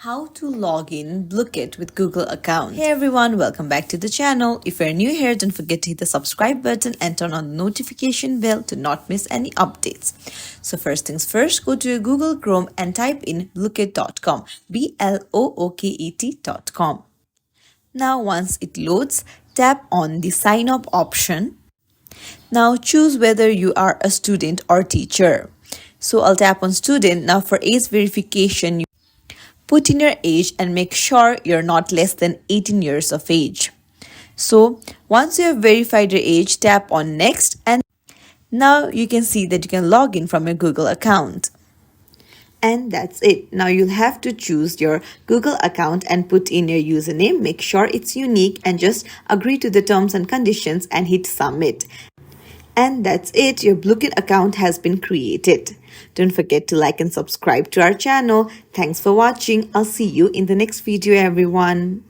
How to log in Blooket with Google account. Hey everyone, welcome back to the channel. If you're new here, don't forget to hit the subscribe button and turn on the notification bell to not miss any updates. So first things first, go to your Google Chrome and type in blooket.com, blooket.com. Now once it loads, tap on the sign up option. Now choose whether you are a student or teacher. So I'll tap on student. Now for age verification, put in your age and make sure you're not less than 18 years of age. So once you have verified your age, tap on next and now you can see that you can log in from your Google account. And that's it. Now you'll have to choose your Google account and put in your username. Make sure it's unique and just agree to the terms and conditions and hit submit. And that's it, your Blooket account has been created. Don't forget to like and subscribe to our channel. Thanks for watching. I'll see you in the next video, everyone.